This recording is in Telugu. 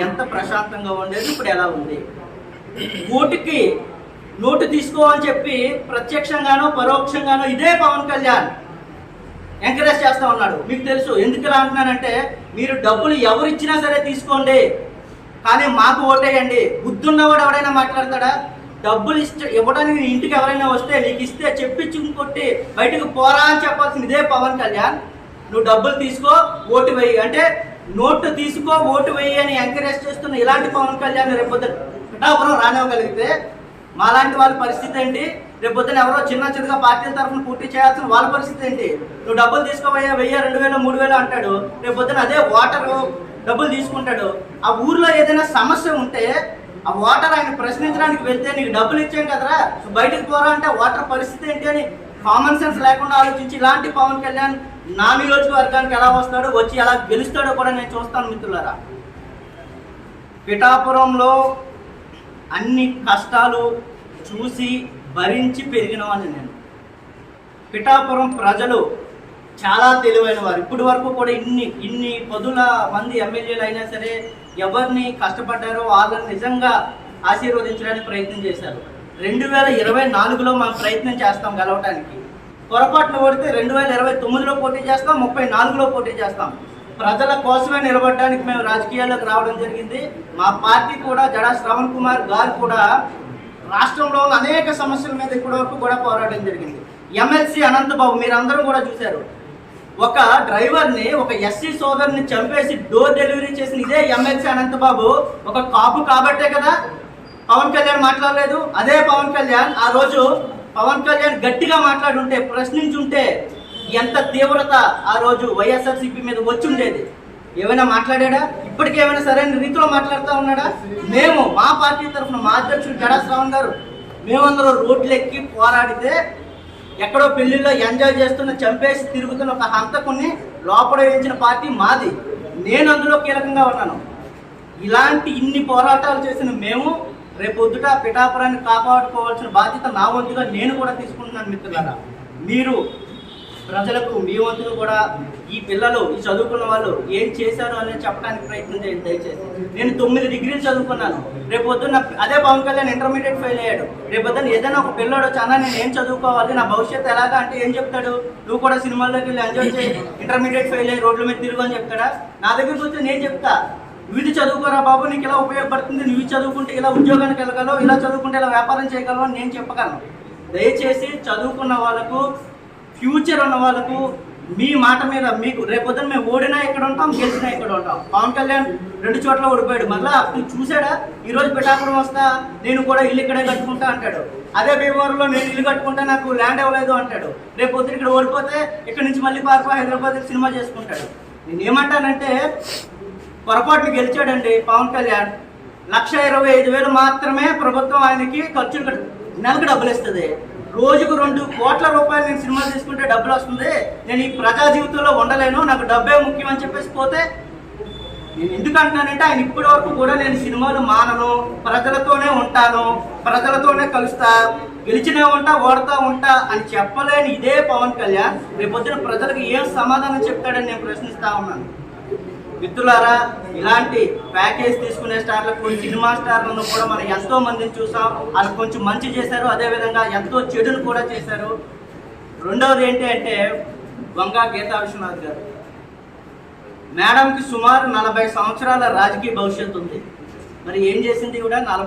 ఎంత ప్రశాంతంగా ఉండేది ఇప్పుడు ఎలా ఉంది. ఓటుకి నోటు తీసుకోవాలని చెప్పి ప్రత్యక్షంగానో పరోక్షంగానో ఇదే పవన్ కళ్యాణ్ ఎంకరేజ్ చేస్తా ఉన్నాడు. మీకు తెలుసు ఎందుకు ఇలా అంటున్నానంటే, మీరు డబ్బులు ఎవరు ఇచ్చినా సరే తీసుకోండి, కానీ మాకు ఓటేయండి. బుద్ధున్నవాడు ఎవడైనా మాట్లాడతాడా? డబ్బులు ఇవ్వడానికి నీ ఇంటికి ఎవరైనా వస్తే నీకు ఇస్తే చెప్పించి కొట్టి బయటకు పోరా అని చెప్పాల్సింది ఇదే పవన్ కళ్యాణ్. నువ్వు డబ్బులు తీసుకో, ఓటు వేయి అంటే నోటు తీసుకో, ఓటు వేయి అని ఎంకరేజ్ చేస్తున్న ఇలాంటి పవన్ కళ్యాణ్ రేపొద్దున పిఠాపురం రానివ్వగలిగితే మాలాంటి వాళ్ళ పరిస్థితి ఏంటి? రేపొద్దున ఎవరో చిన్న చిన్నగా పార్టీల తరఫున పూర్తి చేయాల్సిన వాళ్ళ పరిస్థితి ఏంటి? నువ్వు డబ్బులు తీసుకోవయ్యా 1000, 2000, 3000 అంటాడు. రేపొద్దున అదే ఓటరు డబ్బులు తీసుకుంటాడు. ఆ ఊర్లో ఏదైనా సమస్య ఉంటే ఆ ఓటర్ ఆయన ప్రశ్నించడానికి వెళ్తే నీకు డబ్బులు ఇచ్చాం కదరా, బయటకు పోరా అంటే ఓటర్ పరిస్థితి ఏంటి అని కామన్ సెన్స్ లేకుండా ఆలోచించి ఇలాంటి పవన్ కళ్యాణ్ నా నియోజకవర్గానికి ఎలా వస్తాడో, వచ్చి ఎలా గెలుస్తాడో కూడా నేను చూస్తాను మిత్రులారా. పిఠాపురంలో అన్ని కష్టాలు చూసి భరించి పెరిగిన వాడిని నేను. పిఠాపురం ప్రజలు చాలా తెలివైన వారు. ఇప్పటి వరకు కూడా ఇన్ని పదుల మంది ఎమ్మెల్యేలు అయినా సరే ఎవరిని కష్టపడ్డారో వాళ్ళని నిజంగా ఆశీర్వదించడానికి ప్రయత్నం చేశారు. 2024లో మనం ప్రయత్నం చేస్తాం గెలవటానికి. పొరపాటున ఓడితే 2029లో పోటీ చేస్తాం, 34లో పోటీ చేస్తాం. ప్రజల కోసమే నిలబడడానికి మేము రాజకీయాల్లోకి రావడం జరిగింది. మా పార్టీ కూడా జడా శ్రవణ్ కుమార్ గారు కూడా రాష్ట్రంలో అనేక సమస్యల మీద ఇప్పటి వరకు కూడా పోరాటం జరిగింది. ఎమ్మెల్సీ అనంతబాబు మీరందరూ కూడా చూశారు. ఒక డ్రైవర్ని, ఒక ఎస్సీ సోదరుని చంపేసి డోర్ డెలివరీ చేసిన ఇదే ఎమ్మెల్సీ అనంతబాబు ఒక కాపు కాబట్టే కదా పవన్ కళ్యాణ్ మాట్లాడలేదు. అదే పవన్ కళ్యాణ్ ఆ రోజు పవన్ కళ్యాణ్ గట్టిగా మాట్లాడుంటే, ప్రశ్నించుంటే ఎంత తీవ్రత ఆ రోజు వైఎస్ఆర్సీపీ మీద వచ్చి ఉండేది. ఏమైనా మాట్లాడా? ఇప్పటికీ ఏమైనా సరైన రీతిలో మాట్లాడుతూ ఉన్నాడా? మేము మా పార్టీ తరఫున మా అధ్యక్షుడు జడా శ్రవణ్ గారు మేమందరూ రోడ్లు ఎక్కి పోరాడితే ఎక్కడో పెళ్లిలో ఎంజాయ్ చేస్తున్న, చంపేసి తిరుగుతున్న ఒక హంతకుని లోపల వేయించిన పార్టీ మాది. నేను అందులో కీలకంగా ఉన్నాను. ఇలాంటి ఇన్ని పోరాటాలు చేసిన మేము రేపొద్దుట పిఠాపురాన్ని కాపాడుకోవాల్సిన బాధ్యత నా వంతుగా నేను కూడా తీసుకుంటున్నాను మిత్రులారా. మీరు ప్రజలకు మీ వంతులు కూడా ఈ పిల్లలు, ఈ చదువుకున్న వాళ్ళు ఏం చేశారు అనేది చెప్పడానికి ప్రయత్నం చేయండి దయచేసి. నేను 9 డిగ్రీలు చదువుకున్నాను. రేపొద్దున అదే పవన్ కళ్యాణ్ ఇంటర్మీడియట్ ఫెయిల్ అయ్యాడు. రేపొద్దున ఏదైనా ఒక పిల్లడు చాలా నేను ఏం చదువుకోవాలి, నా భవిష్యత్తు ఎలాగా అంటే ఏం చెప్తాడు? నువ్వు కూడా సినిమాల్లోకి వెళ్ళి ఎంజాయ్ చేయి, ఇంటర్మీడియట్ ఫెయిల్ అయ్యి రోడ్ల మీద తిరుగు అని చెప్తాడా? నా దగ్గరికి వస్తే నేను చెప్తా, నువ్వు ఇది చదువుకోరా బాబు, నీకు ఇలా ఉపయోగపడుతుంది, నువ్వు చదువుకుంటే ఇలా ఉద్యోగానికి వెళ్ళగలవు, ఇలా చదువుకుంటే ఇలా వ్యాపారం చేయగలవు అని నేను చెప్పగలను. దయచేసి చదువుకున్న వాళ్ళకు, ఫ్యూచర్ ఉన్న వాళ్ళకు మీ మాట మీద మీకు రేపొద్దున మేము ఓడినా ఇక్కడ ఉంటాం, గెలిచినా ఇక్కడ ఉంటాం. పవన్ కళ్యాణ్ 2 చోట్ల ఓడిపోయాడు. మళ్ళీ అప్పుడు చూసాడా? ఈరోజు పిఠాపురం వస్తా నేను కూడా ఇల్లు ఇక్కడే కట్టుకుంటా అంటాడు. అదే భీమవరంలో నేను ఇల్లు కట్టుకుంటా, నాకు ల్యాండ్ ఇవ్వలేదు అంటాడు. రేపొద్దున ఇక్కడ ఓడిపోతే ఇక్కడ నుంచి మళ్ళీ పారిపోయి హైదరాబాద్ సినిమా చేసుకుంటాడు. నేనేమంటానంటే, పొరపాటును గెలిచాడండి పవన్ కళ్యాణ్. 1,25,000 మాత్రమే ప్రభుత్వం ఆయనకి ఖర్చులు నెలకు డబ్బులు ఇస్తుంది. రోజుకు 2 కోట్ల రూపాయలు నేను సినిమా తీసుకుంటే డబ్బులు వస్తుంది. నేను ఈ ప్రజా జీవితంలో ఉండలేను, నాకు డబ్బే ముఖ్యం అని చెప్పేసి పోతే నేను ఎందుకు అంటున్నానంటే, ఆయన ఇప్పటి వరకు కూడా నేను సినిమాలు మానను, ప్రజలతోనే ఉంటాను, ప్రజలతోనే కలుస్తా, గెలిచినా ఉంటా, ఓడతా ఉంటా అని చెప్పలేని ఇదే పవన్ కళ్యాణ్ రేపొద్దున ప్రజలకు ఏం సమాధానం చెప్తాడని నేను ప్రశ్నిస్తా ఉన్నాను. మిత్రులారా, ఇలాంటి ప్యాకేజ్ తీసుకునే స్టార్లకు, సినిమా స్టార్లను కూడా మనం ఎంతో మందిని చూసాం. వాళ్ళు కొంచెం మంచి చేశారు, అదేవిధంగా ఎంతో చెడును కూడా చేశారు. రెండవది ఏంటి అంటే, వంగా గీతా విశ్వనాథ్ గారు మేడంకి సుమారు 40 సంవత్సరాల రాజకీయ భవిష్యత్తు ఉంది. మరి ఏం చేసింది కూడా 40